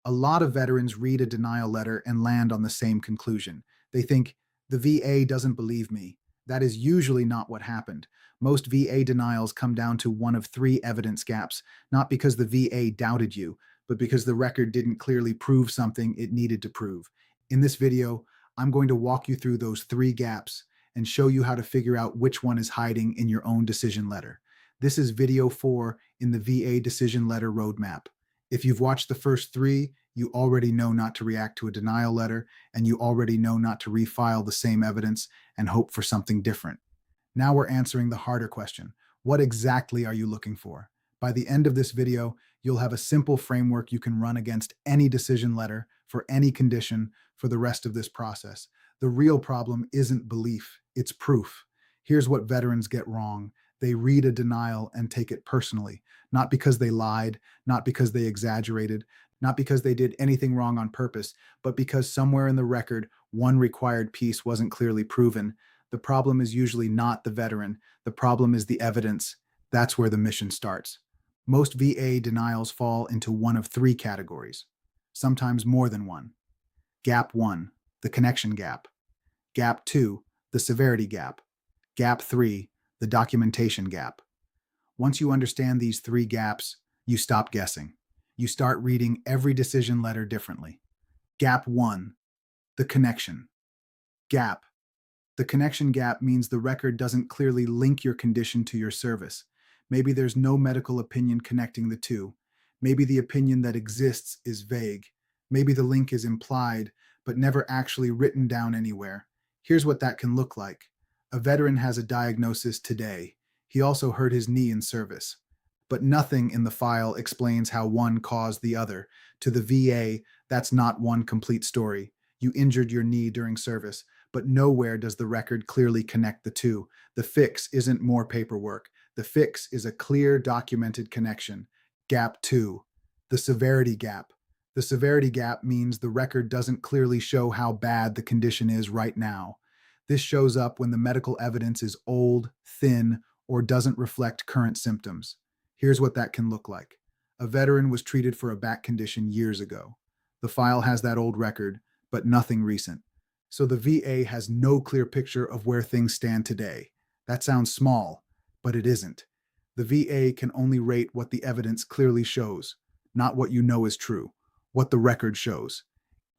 A lot of veterans read a denial letter and land on the same conclusion. They think, the VA doesn't believe me. That is usually not what happened. Most VA denials come down to one of three evidence gaps, not because the VA doubted you, but because the record didn't clearly prove something it needed to prove. In this video, I'm going to walk you through those three gaps and show you how to figure out which one is hiding in your own decision letter. This is video 4 in the VA decision letter roadmap. If you've watched the first three, you already know not to react to a denial letter, and you already know not to refile the same evidence and hope for something different. Now we're answering the harder question. What exactly are you looking for? By the end of this video, you'll have a simple framework you can run against any decision letter for any condition for the rest of this process. The real problem isn't belief, it's proof. Here's what veterans get wrong. They read a denial and take it personally, not because they lied, not because they exaggerated, not because they did anything wrong on purpose, but because somewhere in the record, one required piece wasn't clearly proven. The problem is usually not the veteran. The problem is the evidence. That's where the mission starts. Most VA denials fall into one of three categories, sometimes more than one. Gap 1, the connection gap. Gap 2, the severity gap. Gap 3, the documentation gap. Once you understand these three gaps, you stop guessing. You start reading every decision letter differently. Gap 1, the connection gap. The connection gap means the record doesn't clearly link your condition to your service. Maybe there's no medical opinion connecting the two. Maybe the opinion that exists is vague. Maybe the link is implied, but never actually written down anywhere. Here's what that can look like. A veteran has a diagnosis today. He also hurt his knee in service. But nothing in the file explains how one caused the other. To the VA, that's not one complete story. You injured your knee during service, but nowhere does the record clearly connect the two. The fix isn't more paperwork. The fix is a clear, documented connection. Gap 2, the severity gap. The severity gap means the record doesn't clearly show how bad the condition is right now. This shows up when the medical evidence is old, thin, or doesn't reflect current symptoms. Here's what that can look like. A veteran was treated for a back condition years ago. The file has that old record, but nothing recent. So the VA has no clear picture of where things stand today. That sounds small, but it isn't. The VA can only rate what the evidence clearly shows, not what you know is true, what the record shows.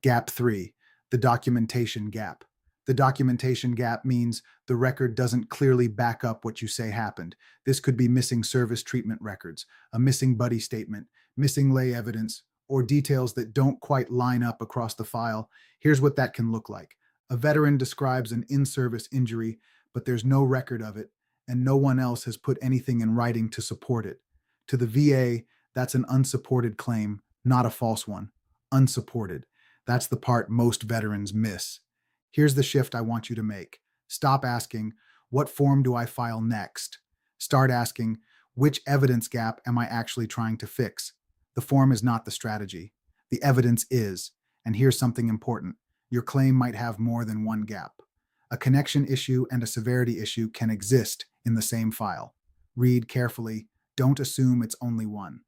Gap 3, the documentation gap. The documentation gap means the record doesn't clearly back up what you say happened. This could be missing service treatment records, a missing buddy statement, missing lay evidence, or details that don't quite line up across the file. Here's what that can look like. A veteran describes an in-service injury, but there's no record of it, and no one else has put anything in writing to support it. To the VA, that's an unsupported claim, not a false one. Unsupported. That's the part most veterans miss. Here's the shift I want you to make. Stop asking, what form do I file next? Start asking, which evidence gap am I actually trying to fix? The form is not the strategy. The evidence is. And here's something important. Your claim might have more than one gap. A connection issue and a severity issue can exist in the same file. Read carefully. Don't assume it's only one.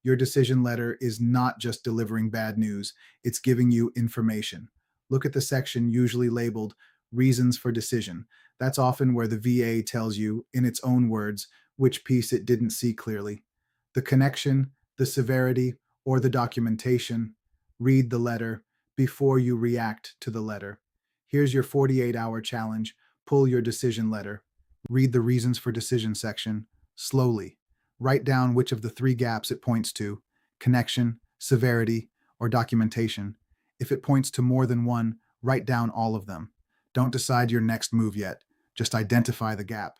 Your decision letter is not just delivering bad news, it's giving you information. Look at the section usually labeled Reasons for Decision. That's often where the VA tells you, in its own words, which piece it didn't see clearly. The connection, the severity, or the documentation. Read the letter before you react to the letter. Here's your 48-hour challenge. Pull your decision letter. Read the Reasons for Decision section slowly. Write down which of the three gaps it points to, connection, severity, or documentation. If it points to more than one, write down all of them. Don't decide your next move yet. Just identify the gap.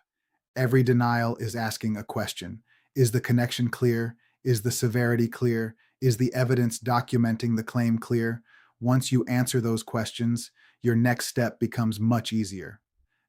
Every denial is asking a question. Is the connection clear? Is the severity clear? Is the evidence documenting the claim clear? Once you answer those questions, your next step becomes much easier.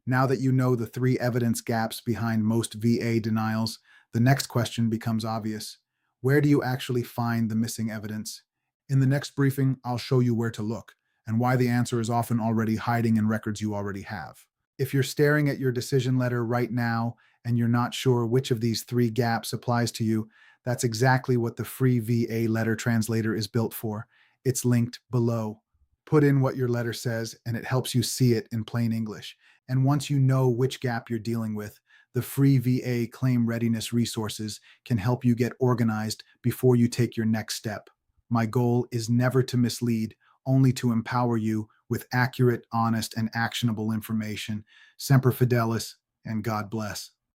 Now that you know the three evidence gaps behind most VA denials, the next question becomes obvious. Where do you actually find the missing evidence? In the next briefing, I'll show you where to look and why the answer is often already hiding in records you already have. If you're staring at your decision letter right now and you're not sure which of these three gaps applies to you, that's exactly what the free VA letter translator is built for. It's linked below. Put in what your letter says, and it helps you see it in plain English. And once you know which gap you're dealing with, the free VA claim readiness resources can help you get organized before you take your next step. My goal is never to mislead, only to empower you with accurate, honest, and actionable information. Semper Fidelis, and God bless.